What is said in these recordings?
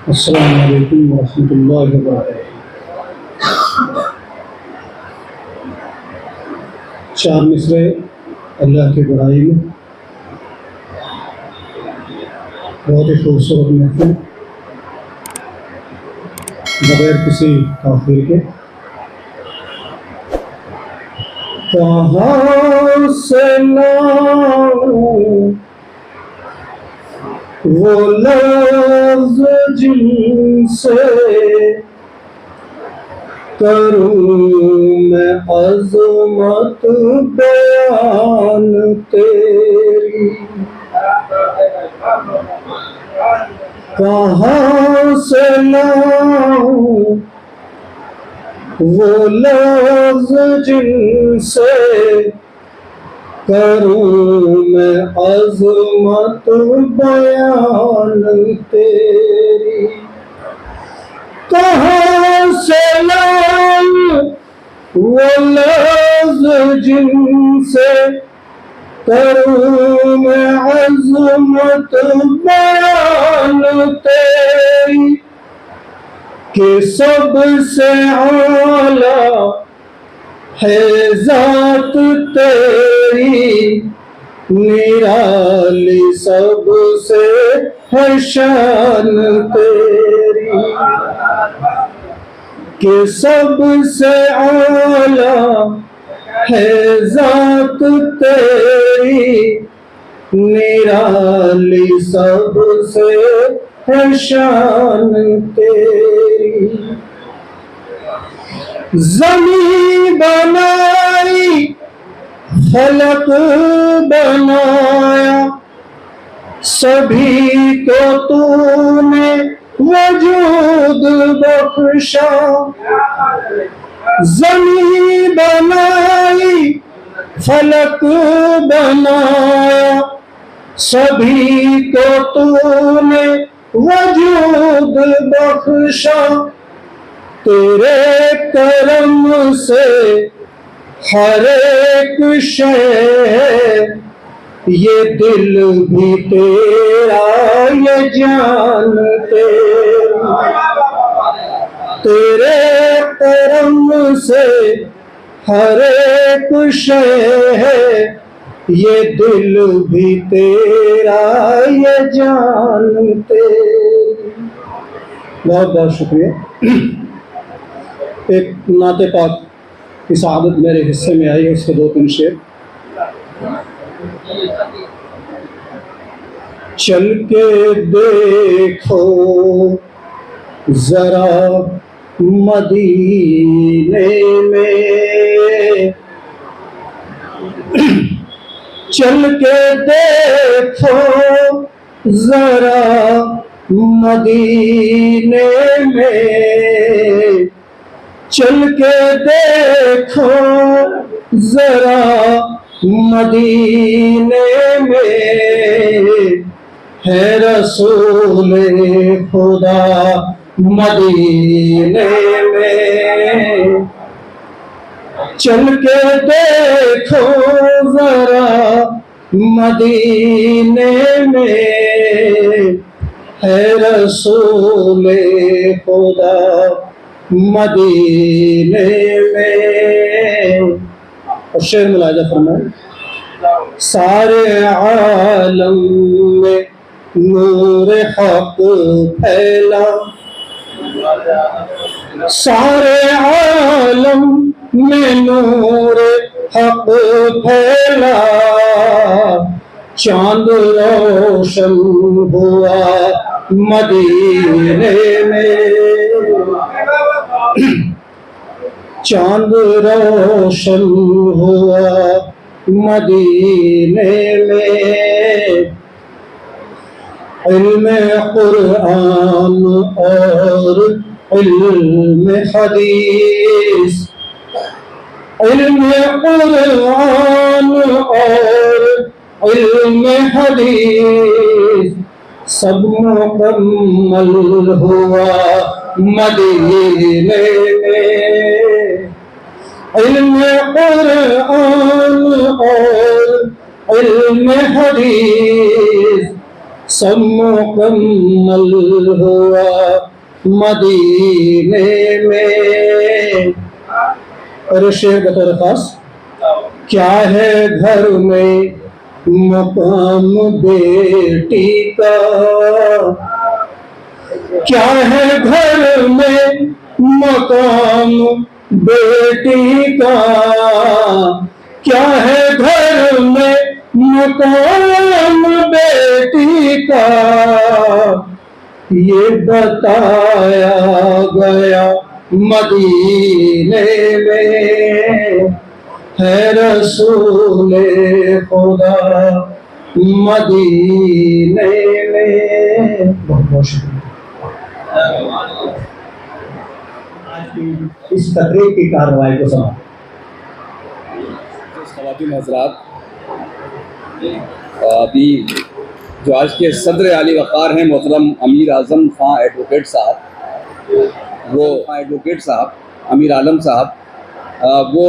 अस्सलामु अलैकुम वरहमतुल्लाहि वबरकातुहू। चार मिसरे अल्लाह की बड़ाई में, बहुत ही खूबसूरत महफिल, बगैर किसी ताख़ीर के। कहाँ से लाऊं वो लफ्ज़ जिनसे करूं मैं अज़मत बयान तेरी। कहाँ से लाऊं वो लफ्ज़ जिनसे करूं मैं अज़मत बयान तेरी। कहाँ से लाऊं वो लफ्ज़ जिनसे करूं मैं अज़मत बयान तेरी, कि सबसे आला है ज़ात तेरी, निराली सबसे है शान तेरी। कि सबसे आला है ज़ात तेरी, निराली सबसे है शान तेरी। ज़मीन बनाई, फलक बनाया, सभी को तूने वजूद बख्शा। ज़मीन बनाई, फलक बनाया, सभी को तूने वजूद बख्शा। तेरे करम से हर एक शय, ये दिल भी तेरा ये जान तेरा। तेरे करम से हर एक शय है, ये दिल भी तेरा ये जान तेरी। बहुत बहुत शुक्रिया। एक नाते पाक की सआदत मेरे हिस्से में आई है, उसके दो तीन शेर। चल के देखो जरा मदीने में, चल के देखो जरा मदीने में, चल के देखो जरा मदीने में, है रसूल खुदा मदीने में। चल के देखो जरा मदीने में, है रसूल खुदा मदीने में। और शेर मुलाहिजा फरमाए। सारे आलम में नूर हक फैला, सारे आलम में नूर हक फैला, चांद रोशन हुआ मदीने में, चांद रोशन हुआ मदीने में। इल्म कुरान और इल्म हदीस, इल्म कुरान और इल्म हदीस, सब मुकम्मल हुआ मदीने में। इल्म कुरान और इल्म हदीस, सब मुकम्मल हुआ मदीने में। और शेर बतौर खास, क्या है घर में मकाम बेटी का, क्या है घर में मकाम बेटी का, क्या है घर में मकाम बेटी का, ये बताया गया मदीने में, है रसूले खुदा मदीने में। बहुत बहुत शुक्रिया। आज की इस तकरीर की कार्रवाई को सुना। ख़वातीन हज़रात, अभी जो आज के सदर आली वक़ार हैं मोहतरम अमीर आज़म खां एडवोकेट साहब, वो एडवोकेट साहब अमीर आलम साहब, वो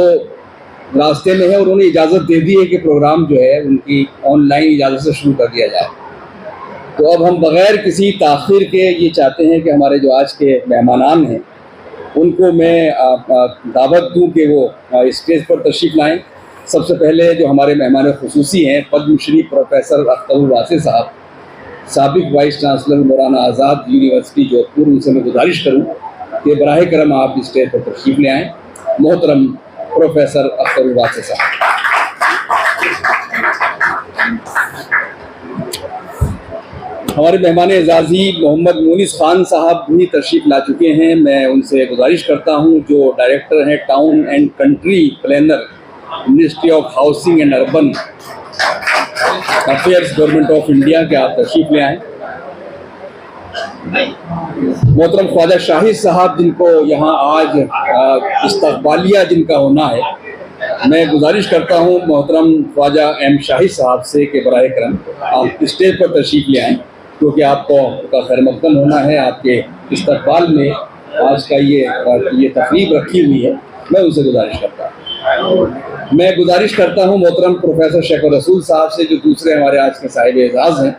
रास्ते में है और उन्होंने इजाज़त दे दी है कि प्रोग्राम जो है उनकी ऑनलाइन इजाज़त से शुरू कर दिया जाए। तो अब हम बग़ैर किसी ताख़ीर के ये चाहते हैं कि हमारे जो आज के मेहमानान हैं उनको मैं दावत दूँ कि वो स्टेज पर तशरीफ़ लाएँ। सबसे पहले जो हमारे मेहमान ख़ुसूसी हैं पद्मश्री प्रोफेसर अख्तर वासी साहब, साबिक़ वाइस चांसलर मौलाना आज़ाद यूनिवर्सिटी जोधपुर, उनसे मैं गुजारिश करूँ कि बराह करम आप स्टेज पर तशरीफ़ ले आएँ। मोहतरम प्रोफेसर अख्तर वासी साहब। हमारे मेहमान एजाज़ी मोहम्मद मुनीस खान साहब भी तशरीफ़ ला चुके हैं। मैं उनसे गुजारिश करता हूं, जो डायरेक्टर हैं town and country planner ministry of housing and urban affairs government of India, के आप तशरीफ़ ले आएँ। मोहतरम ख्वाजा शाहिद साहब, जिनको यहाँ आज इस्तकबालिया जिनका होना है, मैं गुजारिश करता हूँ मोहतरम ख्वाजा एम शाहिद साहब से कि बराह करम आप स्टेज पर तशरीफ़ ले आएँ, क्योंकि आपको का खैर मक़दम होना है। आपके इस्तकबाल में आज का ये तकरीब रखी हुई है, मैं उनसे गुजारिश करता हूँ। मैं गुजारिश करता हूँ मोहतरम प्रोफेसर शेख रसूल साहब से, जो दूसरे हमारे आज के साहिब एजाज़ हैं,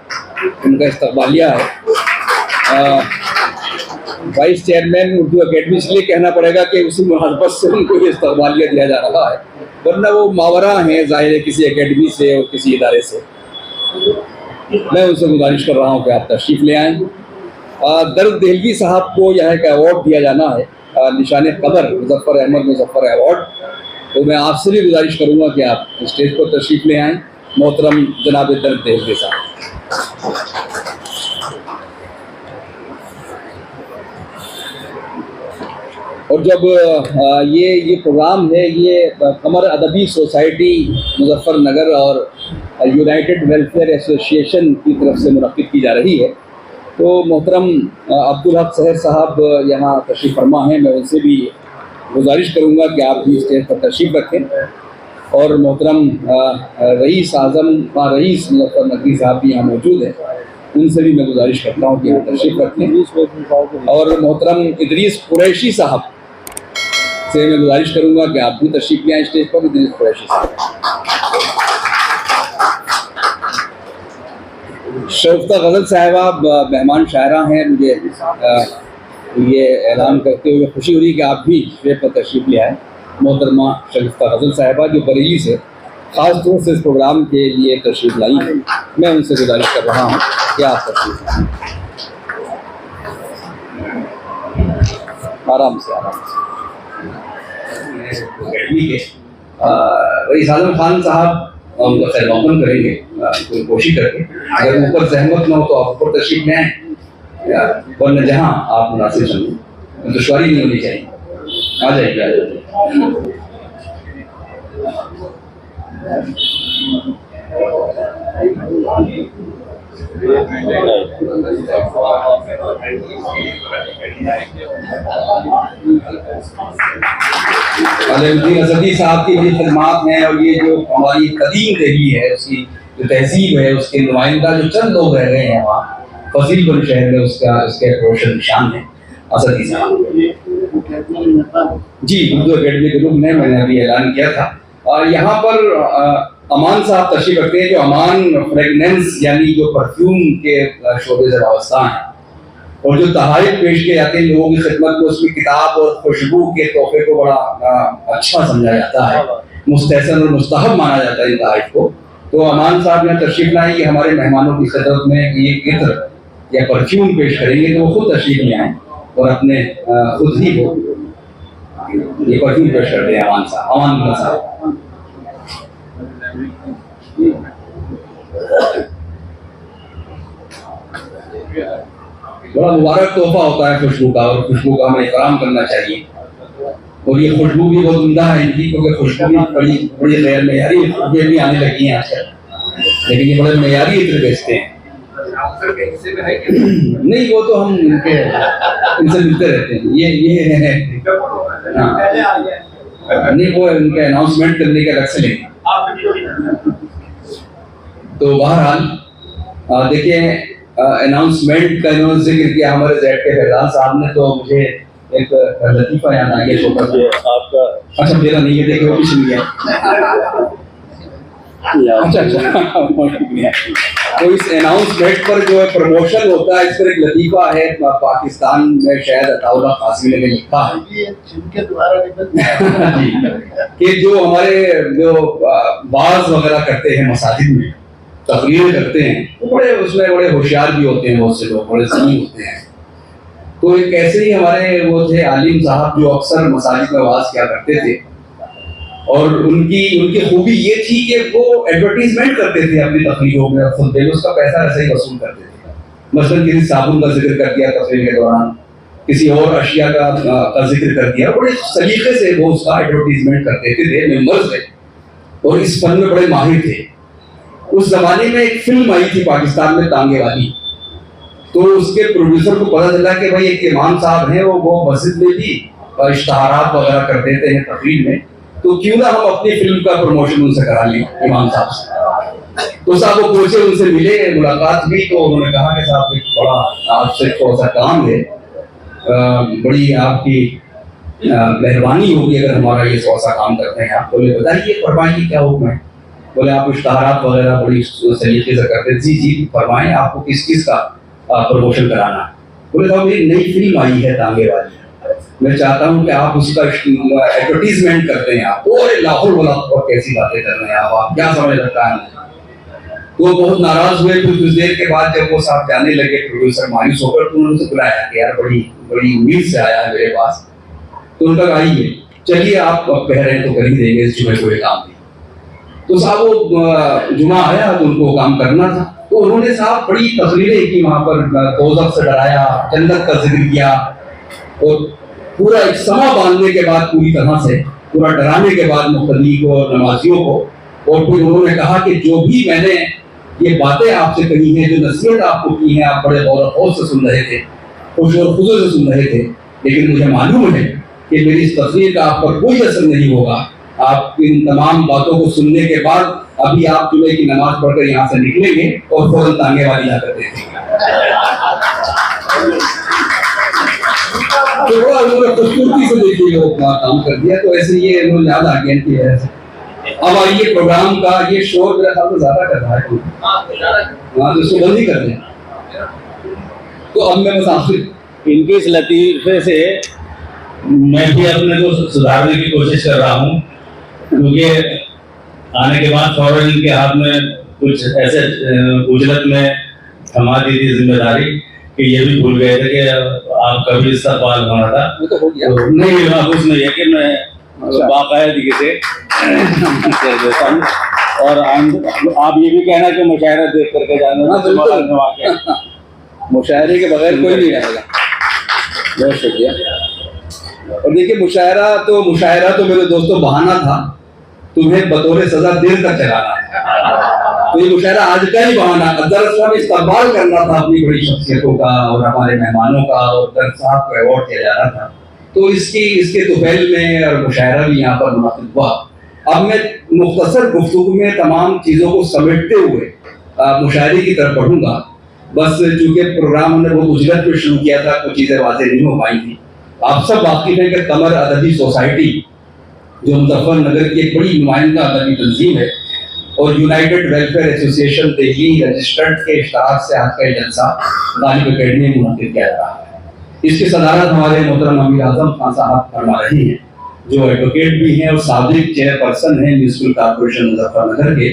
उनका इस्तकबालिया है। वाइस चेयरमैन उर्दू अकेडमी, इसलिए कहना पड़ेगा कि उसी मुनासबत से उनको ये इस्तकबालिया दिया जा रहा है, वरना वो मावरा हैं ज़ाहिर है किसी अकेडमी से और किसी इदारे से। मैं उनसे गुजारिश कर रहा हूँ कि आप तशरीफ़ ले आएँ। दर्द देहलवी साहब को यह एक अवार्ड दिया जाना है, निशान क़दर मुज़फ़्फ़र अहमद मुज़फ़्फ़र अवार्ड। तो मैं आपसे भी गुजारिश करूँगा कि आप स्टेज पर तशरीफ़ ले आएँ, मोहतरम जनाब दर्द देहलवी साहब। और जब ये प्रोग्राम है, ये कमर अदबी सोसाइटी मुज़फ़्फ़रनगर और यूनाइटेड वेलफेयर एसोसिएशन की तरफ से मुनक़्क़िद की जा रही है। तो मोहतरम अब्दुल हक सहर साहब यहाँ तशरीफ़ फरमा हैं, मैं उनसे भी गुजारिश करूँगा कि आप भी स्टेज पर तशरीफ़ रखें। और मोहतरम रईस आज़म रईस मुज़फ़्फ़रनगरी साहब भी यहाँ मौजूद हैं, उनसे भी मैं गुजारिश करता हूँ कि यहाँ तशरीफ़ रखें। और मोहतरम इदरीस कुरैशी साहब से मैं गुजारिश करूँगा कि आप भी तशरीफ़ ले आएँ स्टेज पर। इदरीस कुरैशी साहब। शगुफ्ता गज़ल साहिबा मेहमान शायरा हैं, मुझे ये ऐलान करते हुए खुशी हो रही कि आप भी स्टेज पर तशरीफ़ ले आएँ। मोहतरमा शगुफ्ता गज़ल साहिबा, जो बरेली से ख़ास तौर से इस प्रोग्राम के लिए तशरीफ़ लाई हैं, मैं उनसे गुजारिश कर रहा हूँ कि आप तशरीफ़ लाएँ। आराम से रईस आज़म खान साहब उनका खैर मक़दम करेंगे कोई कोशिश करके। अगर ऊपर सहमत न हो तो आप ऊपर तशरीफ़ ले आएँ, वरना जहाँ आप मुनासिब समझें, दुश्वारी नहीं होनी चाहिए। आ जाइए। असदी साहब की बड़ी खदमात हैं, और ये जो हमारी कदीम दिल्ली है उसकी जो तहजीब है उसके नुमाइंदा जो चंद लोग रह गए हैं वहाँ फजीलपुर शहर में, उसके रोशन निशान है असदी साहब जी। उर्दू अकेडमी के रुकन है, मैंने अभी ऐलान किया था। और यहाँ पर अमान साहब तशरीफ रखते हैं। जो अमान फ्रेगनेंस यानी जो परफ्यूम के शोबे से वाबस्ता हैं, और जो तहाइफ पेश किए जाते हैं लोगों की खिदमत में, उसमें किताब और खुशबू के तोहफे को बड़ा अच्छा समझा जाता है, मुस्तहसन और मुस्तहब माना जाता है इन तहाइफ को। तो अमान साहब यहाँ तशरीफ लाए कि हमारे मेहमानों की खिदमत में ये इत्र या परफ्यूम पेश करेंगे, तो वो खुद तशरीफ ले आए और अपने खुद ही वो ये परफ्यूम पेश करते हैं। अमान साहब, अमान साहब बड़ा मुबारक तोहफा होता है खुशबू का, और खुशबू का हमें इकराम करना चाहिए। और ये खुशबू भी बहुत उम्दा है इनकी, क्योंकि खुशबू भी बड़ी बड़ी गैर मेयारी खुशबुएं भी आने लगी हैं आजकल, लेकिन ये बड़े मेयारी इत्र बेचते हैं। नहीं, वो तो हम इनसे मिलते रहते हैं। ये है नहीं, वो उनके अनाउंसमेंट करने के अलग से लेंगे। तो बहरहाल देखिए, अनाउंसमेंट का इन्होंने जिक्र किया हमारे जेड के फैजान साहब ने, तो मुझे एक लतीफ़ा याद आ गया छोटा सा आपका। अच्छा, मेरा नहीं है, देखिए वो भी सुन गया। अच्छा, तो इस अनाउंसमेंट पर जो है प्रमोशन होता है, इस पर एक लतीफ़ा है, पाकिस्तान में शायद अताउल्लाह कासिमी ने लिखा है कि जो हमारे जो वाज वगैरह करते हैं मसाजिद में, तकरीर करते हैं, बड़े उसमें बड़े होशियार भी होते हैं, बहुत से लोग बड़े सही होते हैं। तो एक ऐसे ही हमारे वो थे आलिम साहब जो अक्सर मसाजिद में वाज किया करते थे, और उनकी खूबी ये थी कि वो एडवर्टीजमेंट करते थे अपनी तकरीरों में, खुद में उसका पैसा ऐसे ही वसूल करते थे। मसलन किसी साबुन का जिक्र कर दिया तकरीर के दौरान, किसी और अशिया का जिक्र कर दिया, बड़े सलीके से वो उसका एडवर्टीजमेंट करते थे, मेंबर थे और इस फन में बड़े माहिर थे। उस जमाने में एक फिल्म आई थी पाकिस्तान में, तांगे वाली, तो उसके प्रोड्यूसर को पता चला कि भाई एक इमाम साहब हैं, वो मस्जिद में भी इश्तहारात वगैरह कर देते हैं तकरीर में, तो क्यों ना हम अपनी फिल्म का प्रमोशन उनसे करा लें इमाम साहब से। तो साहब वो पहुंचे, उनसे मिले, मुलाकात हुई, तो उन्होंने कहा कि साहब एक बड़ा आपसे थोड़ा सा काम है, बड़ी आपकी मेहरबानी होगी अगर हमारा ये थोड़ा सा काम करते हैं। आप बोले बताइए, फरमाइए क्या हुक्म है। बोले आप इश्तहारात वगैरह बड़ी तरीके से करते। जी जी फरमाएं, आपको किस किस का प्रमोशन कराना है। बोले साहब मेरी नई फिल्म आई है तांगे वाली, मैं चाहता हूँ कि आप उसका एडवर्टीजमेंट करते हैं। आप और लाहौर वाला कैसी बातें कर रहे हैं आप क्या समझ लगता है। तो बहुत नाराज हुए। फिर कुछ देर के बाद जब वो साहब जाने लगे, प्रोड्यूसर मायूस होकर, तो उन्होंने बुलाया कि यार बड़ी बड़ी उम्मीद से आया है मेरे पास, तो उनका आइए चलिए आप कह रहे हैं तो कर ही देंगे, इस जुमे को काम दी। तो साहब वो जुमा आया तो उनको काम करना था, तो उन्होंने साहब बड़ी तकरीरें की वहाँ पर, दोज़ख से डराया, जन्नत का जिक्र किया, और पूरा एक समा बांधने के बाद पूरी तरह से पूरा डराने के बाद मुक़्तदी को और नमाजियों को, और फिर उन्होंने कहा कि जो भी मैंने ये बातें आपसे कही हैं, जो नसीहत आपको की है, आप बड़े गौर व से सुन रहे थे, खुश और खुशू से सुन रहे थे, लेकिन मुझे मालूम है कि मेरी इस तस्वीर का आप पर कोई असर नहीं होगा। आप इन तमाम बातों को सुनने के बाद अभी आप जुमे की नमाज पढ़कर यहाँ से निकलेंगे और फौरन तांगे वाली जाकर देखेंगे। तो उन्होंने खूबसूरती से देखिए वो काम कर दिया। तो ऐसे ये उन्होंने याद आ गया कि ऐसे अब आइए प्रोग्राम का ये शोर मेरा ख्याल से ज्यादा कर रहा है, हाँ तो इसको बंद ही कर दें। तो अब मैं बस आखिर इनके इस लतीफे से मैं भी अपने को सुधारने की कोशिश कर रहा हूँ, क्योंकि आने के बाद फौरन इनके हाथ में कुछ ऐसे उजलत में थमा दी थी जिम्मेदारी कि ये भी भूल गए थे कि आपका भी इस्तेमाल होना था। तो हो गया। तो नहीं कुछ नहीं है कि मैं बाकायदगी से कर देता हूँ। और आप ये भी कहना कि मुशायरा देख करके जाना, मुशायरे के बगैर कोई नहीं रहेगा। बहुत शुक्रिया। और देखिए मुशायरा तो मेरे दोस्तों बहाना था, तुम्हें बतौर सजा देर तक चलाना है। तो ये मुशायरा आज का ही बहाना, दरअसल में इस्तेमाल करना था अपनी बड़ी शख्सियतों का और हमारे मेहमानों का, और दर साहब को अवार्ड किया जा रहा था। तो इसके तुफैल में और मुशायरा भी यहाँ पर मुनासिब हुआ। अब मैं मुख्तसर गुफ्तगू में तमाम चीज़ों को समेटते हुए मुशायरे की तरफ बढ़ूंगा। बस चूंकि प्रोग्राम हमने बहुत उजलत में शुरू किया था, कुछ चीज़ें वाज़ेह नहीं हो पाई थी। आप सब वाकिफ हैं कि कमर अदबी सोसाइटी जो मुजफ्फरनगर की एक बड़ी नुमाइंदा अदबी तंजीम है, और United welfare association Delhi registered के इश्तराक से आज का ये जलसा तालिब अकेडमी में मुनक़िद किया जा रहा है। इसकी सदारत हमारे मोहतरम अमीर आजम खान साहब फरमा रही हैं, जो एडवोकेट भी हैं और साबिक चेयरपर्सन हैं म्यूनिसिपल कॉर्पोरेशन मुजफ्फरनगर के,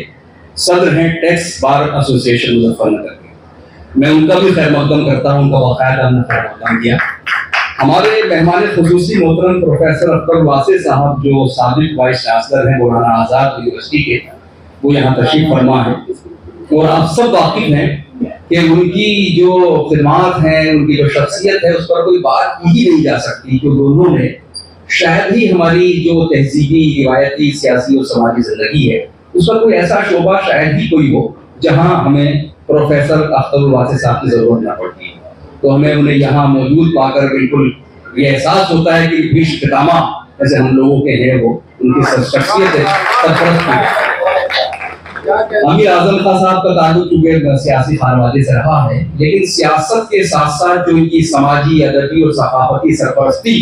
सदर हैं टैक्स बार एसोसिएशन मुजफ्फरनगर के। मैं उनका भी खैर मकदम करता हूँ, उनका बाकायदा हमने खैर मकदम किया। हमारे मेहमान खुसूसी मोहतरम प्रोफेसर अख्तर वासे साहब, जो साबिक वाइस चांसलर हैं मौलाना आज़ाद यूनिवर्सिटी के, वो यहाँ तशरीफ फरमा है और आप सब वाकिफ हैं कि उनकी जो खिदमात हैं, उनकी जो शख्सियत है, उस पर कोई बात की ही नहीं जा सकती, क्योंकि उन्होंने शायद ही हमारी जो तहजीबी, रिवायती, सियासी और समाजी जिंदगी है, उस पर कोई ऐसा शोबा शायद ही कोई हो जहाँ हमें प्रोफेसर अख्तर वासे साहब की जरूरत न पड़ती। तो हमें उन्हें यहाँ मौजूद पाकर बिल्कुल ये एहसास होता है कि भीष्म पितामह जैसे हम लोगों के हैं, वो उनकी शख्सियत है, सरपरस्त है। अमीर आजम खान साहब का ताल्लुक चूंकि सियासी खानवादे से रहा है, लेकिन सियासत के साथ साथ जो इनकी समाजी, अदबी और सकाफती सरपरस्ती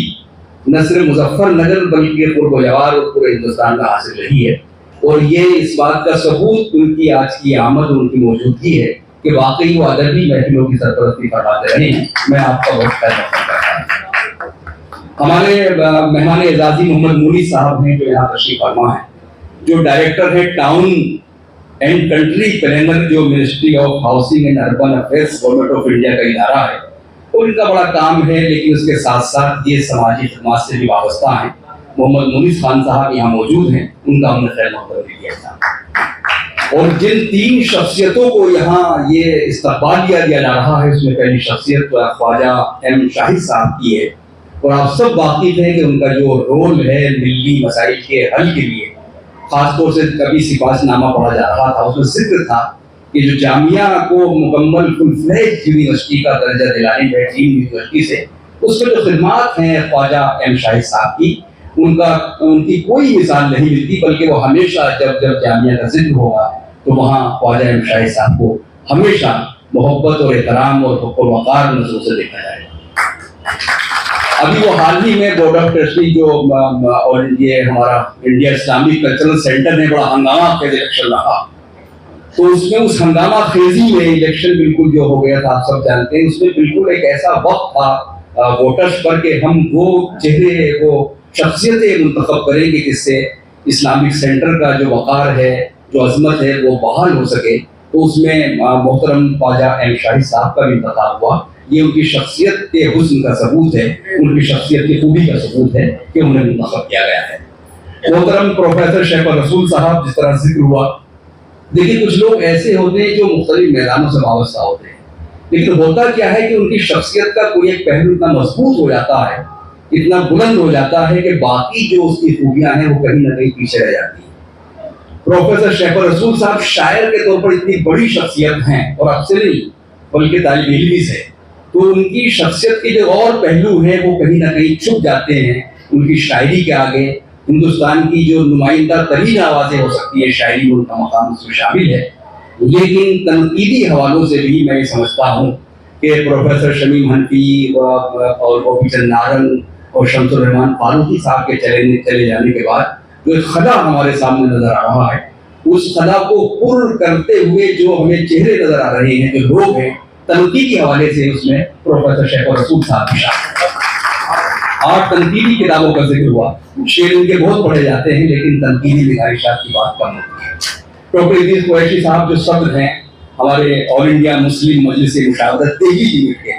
न सिर्फ मुजफ्फरनगर बल्कि पूर्व जवार और पूरे हिंदुस्तान में हासिल रही है। और ये इस बात का सबूत उनकी आज की आमद, उनकी मौजूदगी है कि वाकई वो अदबी महफिलों की सरपरस्ती फरमाते रहे हैं। मैं आपका बहुत खैर करता हूँ। हमारे मेहमान एजाजी मोहम्मद मूनी साहब हैं, जो यहाँ तशरीफ फरमा है, जो डायरेक्टर है टाउन एंड कंट्री प्लानर, जो ministry of housing and urban affairs government of India का इदारा है। और इनका बड़ा काम है, लेकिन उसके साथ साथ ये समाजी खिदमत से भी वाबस्ता है। मोहम्मद मुनीस खान साहब यहाँ मौजूद हैं, उनका हमने खैर मकदम किया था। और जिन 3 शख्सियतों को यहाँ ये इस्तकबाल दिया जा रहा है, उसमें पहली शख्सियत ख्वाजा एम शाहिद साहब की है। और आप सब वाकिफ हैं कि उनका जो रोल है मिली मसाइल के हल के लिए, खासतौर से कभी सिपाहीनामा पढ़ा जा रहा था, उसमें जिक्र था कि जो जामिया को मुकम्मल फुल फ्लेज यूनिवर्सिटी का दर्जा दिलाने में ड्रीम यूनिवर्सिटी से, उसमें जो खिदमात हैं ख्वाजा एम शाहिद साहब की, उनकी कोई मिसाल नहीं मिलती, बल्कि वो हमेशा जब जब जामिया का जिक्र होगा तो वहाँ ख्वाजा एम शाहिद साहब को हमेशा मोहब्बत और एहतराम और वक़ार नज़रों से देखा जाएगा। अभी वो हाल ही में बोर्ड ऑफ ट्रस्टी जो और ये हमारा इंडिया इस्लामिक कल्चरल सेंटर ने बड़ा हंगामा खेज इलेक्शन रहा, तो उसमें उस हंगामा खेजी में इलेक्शन बिल्कुल जो हो गया था, आप सब जानते हैं, उसमें बिल्कुल एक ऐसा वक्त था वोटर्स पर कि हम वो चेहरे, वो शख्सियतें मुंतखब करेंगे जिससे इस्लामिक सेंटर का जो वक़ार है, जो अजमत है, वो बहाल हो सके। तो उसमें मोहतरम ख्वाजा एम शाहिद साहब का भी इंतखाब हुआ। ये उनकी शख्सियत के हुस्न का सबूत है, उनकी शख्सियत की खूबी का सबूत है कि उन्हें मुंतखब किया गया है। मोहतरम प्रोफेसर शेखर रसूल साहब, जिस तरह जिक्र हुआ, देखिए कुछ लोग ऐसे होते हैं जो मुख्तलिफ मैदानों से वाबस्ता होते हैं, लेकिन होता क्या है कि उनकी शख्सियत का कोई एक पहलू इतना मजबूत हो जाता है, इतना बुलंद हो जाता है कि बाकी जो उसकी खूबियां हैं वो कहीं ना कहीं पीछे रह जाती हैं। प्रोफेसर शेखर रसूल साहब शायर के तौर पर इतनी बड़ी शख्सियत हैं, और अब से नहीं बल्कि तालिब इल्मी से, तो उनकी शख्सियत के जो और पहलू हैं वो कहीं ना कहीं छुप जाते हैं उनकी शायरी के आगे। हिंदुस्तान की जो नुमाइंदा तरीन आवाज़ें हो सकती है शायरी, उनका मकाम उसमें शामिल है, लेकिन तनकीदी हवालों से भी मैं समझता हूँ कि प्रोफेसर शमीम हनफी और गोपी चंद नारंग और शमसुर रहमान फारूकी साहब के चले जाने के बाद जो एक खदा हमारे सामने नजर आ रहा है, उस खदा को पुर करते हुए जो हमें चेहरे नजर आ रहे हैं, जो लोग हैं, तनकीदी हवाले से उसमें प्रोफेसर शेखर रसूल साहब की शामिल है। 8 तनकीदी किताबों का जिक्र हुआ, शेर इनके बहुत पढ़े जाते हैं, लेकिन तनकीदी निगारिशात की बात कम होती है। डॉक्टर इदरीस कुरैशी साहब जो सदर हैं हमारे ऑल इंडिया मुस्लिम मजलिस मुशावरत दिल्ली यूनिट के,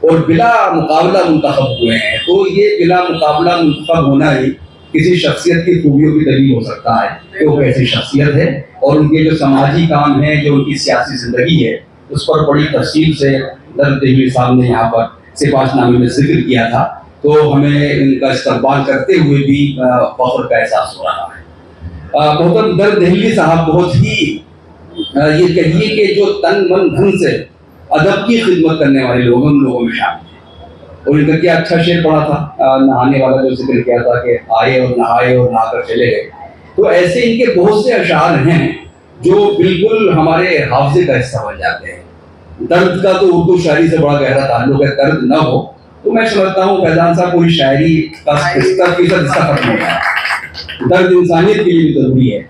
और बिला मुकाबला मुंतखब हुए हैं, तो ये बिला मुकाबला मुंतखब होना ही किसी शख्सियत की खूबियों की दलील हो सकता है कि वो कैसी शख्सियत है। और उनके जो समाजी काम है, जो उनकी सियासी जिंदगी है, उस पर बड़ी तफसील से दर्द देवी साहब ने यहाँ पर सिपाहीनामे में जिक्र किया था, तो हमें इनका इस्तकबाल करते हुए भी फख्र का एहसास हो रहा है। मोहतरम दर्द दहली साहब बहुत ही ये कहिए कि जो तन मन धन से अदब की खिदमत करने वाले लोगों में शामिल है। और इनका क्या अच्छा शेर पढ़ा था, नहाने वाला जो जिक्र किया था कि आए और नहाए और नहाकर चले गए। तो ऐसे इनके बहुत से अशार हैं जो बिल्कुल हमारे हाफजे का हिस्सा बन जाते हैं। दर्द का तो उर्दू शायरी से बड़ा गहरा ताल्लुक है, दर्द न हो तो मैं समझता हूँ फैजान साहब पूरी शायरी का 70% हिस्सा खत्म हो गया। दर्द इंसानियत के लिए भी जरूरी है,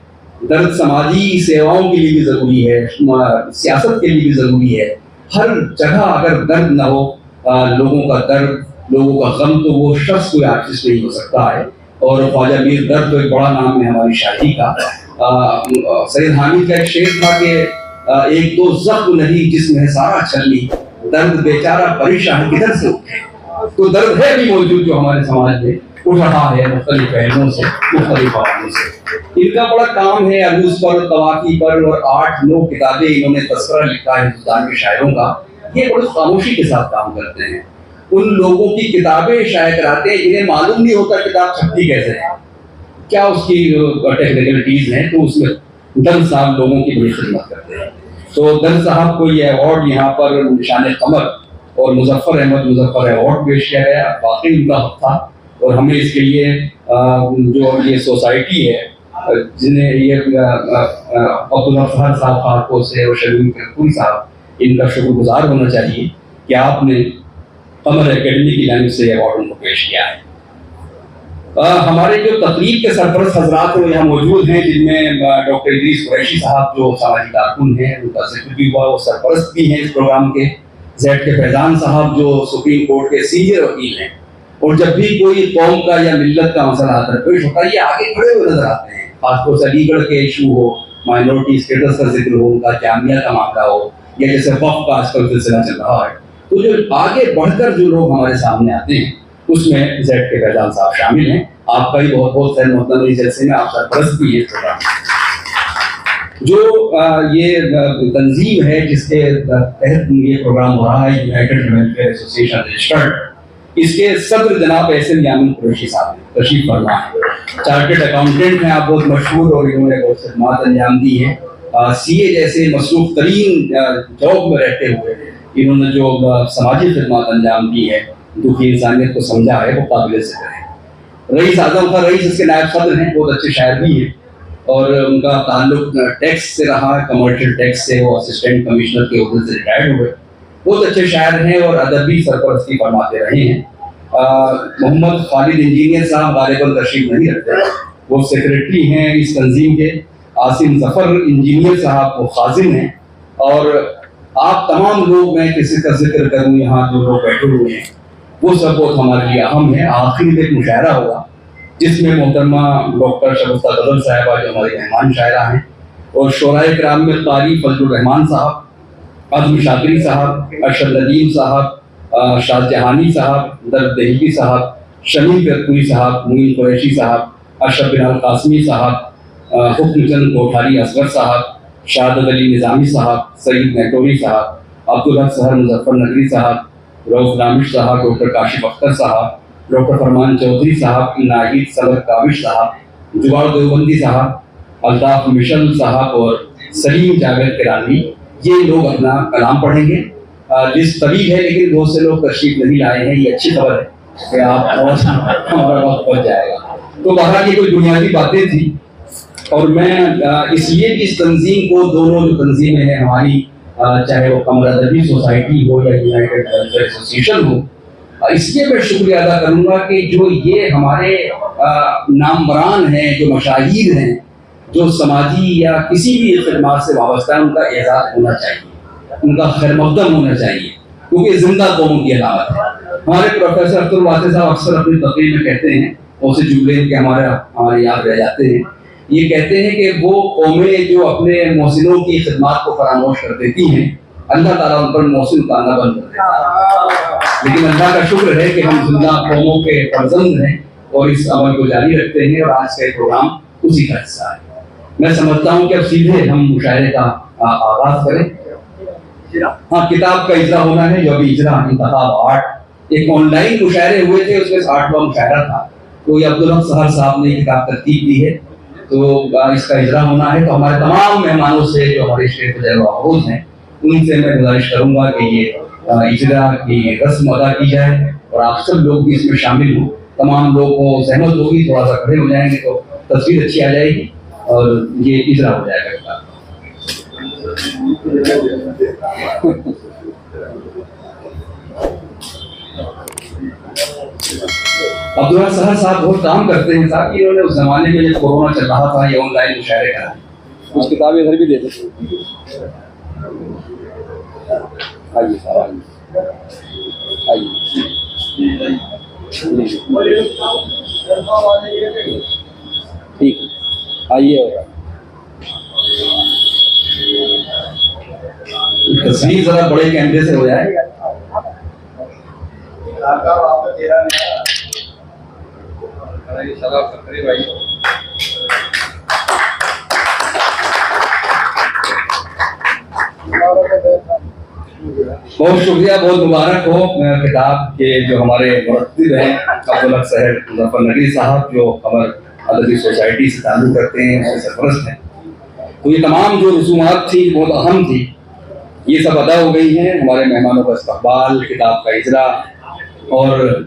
दर्द समाजी सेवाओं के लिए भी ज़रूरी है, सियासत के लिए भी ज़रूरी है। हर जगह अगर दर्द ना हो, लोगों का दर्द, लोगों का गम, तो वो शख्स कोई आर्टिस्ट नहीं हो सकता है। और ख्वाजा मीर दर्द तो एक बड़ा नाम है हमारी शायरी का। सैयद हामिद का एक शेर था कि एक दो जख्म नहीं जिसमें है सारा छलनी, दर्द बेचारा परेशान किधर से उठे। तो दर्द है भी मौजूद जो हमारे समाज में उठ रहा है मुख्तलिफ पहलुओं से, मुख्तलिफ हवालों से। इनका बड़ा काम है अरूज पर, तवाकी पर, और 8-9 किताबें इन्होंने तस्करा लिखा है हिंदुस्तान के शायरों का। ये बड़ी खामोशी के साथ काम करते हैं। उन लोगों की किताबें शाया कराते हैं जिन्हें मालूम नहीं होता किताब छपती कैसे है, क्या उसकी टेक्निकलिटीज हैं, तो उसमें दर्द साहब लोगों की बड़ी खिदमत करते हैं। तो दर्द साहब को ये अवार्ड यहाँ पर निशान कमर और मुजफ्फर अहमद मुजफ्फर अवार्ड पेश किया गया। वाकई उनका हक था, और हमें इसके लिए जो ये सोसाइटी है जिन्हें ये अब्दुल फहर साहब खारको से और शबीर कपूर साहब, इनका शुक्रगुजार होना चाहिए कि आपने कमर एकेडमी की लाइन से अवार्ड उनको पेश किया है। हमारे जो तकरीब के सरपरस्त हजरात हैं वो यहाँ मौजूद हैं, जिनमें डॉक्टर इदरीस कुरैशी साहब जो सामाजिक कारकुन हैं, उनका जिक्र भी हुआ, वो सरपरस्त भी हैं इस प्रोग्राम के। जेड के फैजान साहब जो सुप्रीम कोर्ट के सीनियर वकील हैं, और जब भी कोई कौम का या मिल्लत का मसला आता है पेश होता है, ये आगे खड़े हुए नजर आते हैं। खासतौर से अलीगढ़ के इशू हो, माइनॉरिटी स्टेटस का जिक्र हो, उनका जामिया का मामला हो, या जैसे वक्फ का आजकल सिलसिला चल रहा है, तो जो आगे बढ़कर जो लोग हमारे सामने आते हैं उसमें जेड के फैजान साहब शामिल हैं। आपका ही बहुत बहुत खैर मकदम इस जलसे में, आप सरपरस्त भी है। जो ये तंजीम है जिसके तहत ये प्रोग्राम हो रहा है, यूनाइटेड वेलफेयर एसोसिएशन रजिस्टर्ड, इसके सदर जनाब एहसन यामिन कुरैशी साहब ने तशरीफ फरमा है। चार्टर्ड अकाउंटेंट हैं आप, बहुत मशहूर, और इन्होंने बहुत खिदमत अंजाम दी है। सीए जैसे मसरूफ तरीन जॉब में रहते हुए इन्होंने जो समाजी खिदमत अंजाम दी है, दुखी इंसानियत को समझा है, वो काबिल ज़िक्र है। रईस आजम का रईस इसके नायब सदर हैं, बहुत अच्छे शायर भी हैं, और उनका ताल्लुक टैक्स से रहा, कमर्शियल टैक्स से। वो असिस्टेंट कमिश्नर के ओहदे से रिटायर्ड हुए, बहुत अच्छे शायर हैं और अदबी सरपरस्ती फरमाते रहे हैं। मोहम्मद खालिद इंजीनियर साहब गालिबन तशरीफ नहीं रखते, वो सेक्रेटरी हैं इस तंजीम के। आसिम जफर इंजीनियर साहब वो खाजिन हैं, और आप तमाम लोग, मैं किसी का जिक्र करूँ यहाँ जो लोग बैठे हुए हैं, वो सब बहुत हमारे लिए अहम है। आखिर में एक मुशायरा होगा जिसमें मोहतरमा डॉक्टर शगुफ्ता गजल साहिबा जो हमारी मेहमान शायरा हैं, और शोराए किराम में कारी फजलुर रहमान साहब, अज़म शाकिरी साहब, अरशद नदीम साहब, शाहजहानी साहब, दर्द दहली साहब, शमीम कपूरी साहब, मुइन कुरैशी साहब, अशरफ बिन अल कासमी साहब, हुक्मचंद कोठारी असगर साहब, शाहद अली निज़ामी साहब, सईद नेटोरी साहब, अब्दुल हक सहर मुजफ्फर नगरी साहब, रऊफ रामिश साहब, डॉक्टर काशिफ अख्तर साहब, डॉक्टर फरमान चौधरी साहब, नाहिद सबर काविश साहब, जुबार देवबंदी साहब, अल्ताफ मिशल साहब और सलीम जावेद किरानी, ये लोग अपना कलाम पढ़ेंगे। लिस्ट तवील है लेकिन बहुत से लोग तशरीफ नहीं लाए हैं, ये अच्छी खबर है कि आप हमारा वक्त पहुँच जाएगा। तो बहरहाल ये कोई बुनियादी बातें थी, और मैं इसलिए भी इस तंजीम को, दोनों जो तंजीमें हैं हमारी, चाहे वो कमर अदबी सोसाइटी हो या यूनाइटेड वेलफेयर एसोसिएशन हो, इसलिए मैं शुक्रिया अदा करूँगा कि जो ये हमारे नामवरान हैं, जो मशाहिर हैं, जो समाजी या किसी भी खिदमत से वाबस्ता है, उनका एजाज़ होना चाहिए, उनका खैर मकदम होना चाहिए, क्योंकि जिंदा कौम की अलामत है। हमारे प्रोफेसर अब्दुल वासिफ साहब अक्सर अपनी तकरीर में कहते हैं, उसे जुमले के हमारे याद रह जाते हैं, ये कहते हैं कि वो कौमें जो अपने मोहसिनों की खिदमत को फरामोश कर देती हैं, अल्लाह ताला उन पर मोहसिन उतारना बंद कर देता है। लेकिन अल्लाह का शुक्र है कि हम जिंदा कौमों के फर्जंद हैं और इस अमल को जारी रखते हैं, और आज का प्रोग्राम उसी का हिस्सा है। मैं समझता हूँ कि अब सीधे हम मुशायरे का आगाज करें। हाँ, किताब का इजरा होना है, जो अभी इजरा इंतखाब 8 एक ऑनलाइन मुशायरे हुए थे, उसमें 8वां मुशायरा था, तो ये अब्दुल हक सहर साहब ने किताब तरतीब दी है, तो इसका इजरा होना है। तो हमारे तमाम मेहमानों से जो हमारे शेख जरूर हैं, उनसे मैं गुजारिश करूंगा कि ये इजरा की रस्म अदा की जाए, और आप सब लोग भी इसमें शामिल हों। तमाम लोगों को सहमत होगी, थोड़ा सा खड़े हो जाएंगे तो तस्वीर अच्छी आ जाएगी, और ये इजरा हो जाएगा। अब्दुल सहर साहब बहुत काम करते हैं साहब, इन्होंने उस जमाने में जब कोरोना चल रहा था, ये ऑनलाइन मुशायरे करा, कुछ किताबें इधर भी दे दो। आइए साहब, आइए ठीक, आइए। तस्वीर जरा बड़े कैमरे से हो जाए। बहुत शुक्रिया, बहुत मुबारक हो किताब के जो हमारे मुरत्तिब हैं अब्दुल हक साहब मुजफ्फरनगरी साहब, जो खबर अदबी सोसाइटी से ताल्लुक़ करते हैं और सरपरस्त हैं। तो ये तमाम जो रसूमात थी बहुत अहम थी, ये सब अदा हो गई हैं। हमारे मेहमानों का इस्तकबाल, किताब का इजरा और